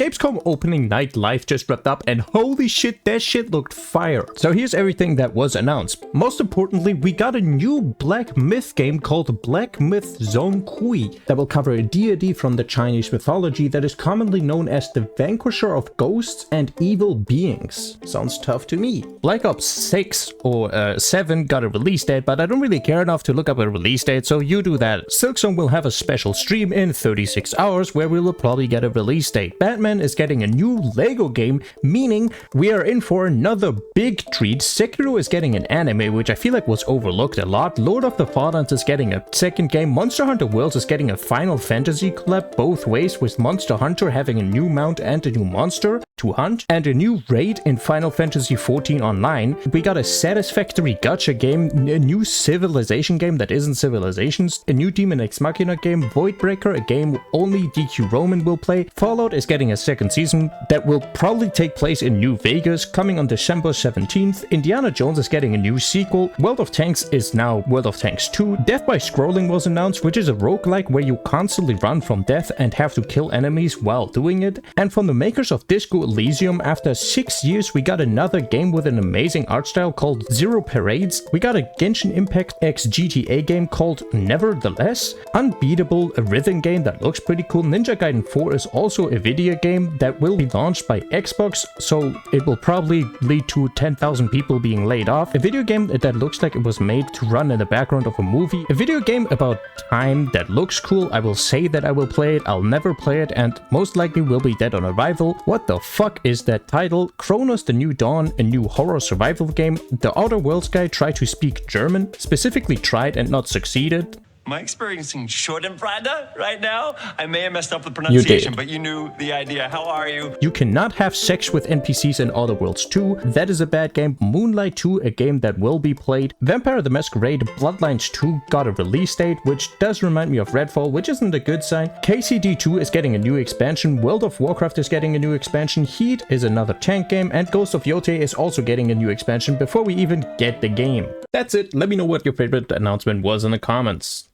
Gamescom opening night live just wrapped up, and holy shit, that shit looked fire. So here's everything that was announced. Most importantly, we got a new Black Myth game called Black Myth Zhong Kui that will cover a deity from the Chinese mythology that is commonly known as the vanquisher of ghosts and evil beings. Sounds tough to me. Black Ops 6 or 7 got a release date, but I don't really care enough to look up a release date, so you do that. Silksong will have a special stream in 36 hours where we will probably get a release date. Batman is getting a new Lego game, meaning we are in for another big treat. Sekiro is getting an anime, which I feel like was overlooked a lot. Lord of the Fallen is getting a second game. Monster Hunter Worlds is getting a Final Fantasy collab both ways, with Monster Hunter having a new mount and a new monster to hunt, and a new raid in Final Fantasy XIV Online. We got a Satisfactory Gacha game, a new Civilization game that isn't Civilizations, a new Demon Ex Machina game, Voidbreaker, a game only DQ Roman will play. Fallout is getting a second season that will probably take place in New Vegas, coming on December 17th. Indiana Jones is getting a new sequel. World of Tanks is now World of Tanks 2. Death by Scrolling was announced, which is a roguelike where you constantly run from death and have to kill enemies while doing it. And from the makers of Disco Elysium, after 6 years we got another game with an amazing art style called Zero Parades. We got a Genshin Impact X GTA game called Nevertheless. Unbeatable, a rhythm game that looks pretty cool. Ninja Gaiden 4 is also a video game that will be launched by Xbox, so it will probably lead to 10,000 people being laid off. A video game that looks like it was made to run in the background of a movie. A video game about time that looks cool. I will say that I will play it, I'll never play it, and most likely will be dead on arrival. What the fuck is that title? Chronos The New Dawn, a new horror survival game. The Outer Worlds guy tried to speak German, specifically tried and not succeeded. Am I experiencing Schadenfreude right now? I may have messed up the pronunciation, but you knew the idea. How are you? You cannot have sex with NPCs in Outer Worlds 2. That is a bad game. Moonlight 2, a game that will be played. Vampire the Masquerade Bloodlines 2 got a release date, which does remind me of Redfall, which isn't a good sign. KCD 2 is getting a new expansion. World of Warcraft is getting a new expansion. Heat is another tank game, and Ghost of Yote is also getting a new expansion before we even get the game. That's it. Let me know what your favorite announcement was in the comments.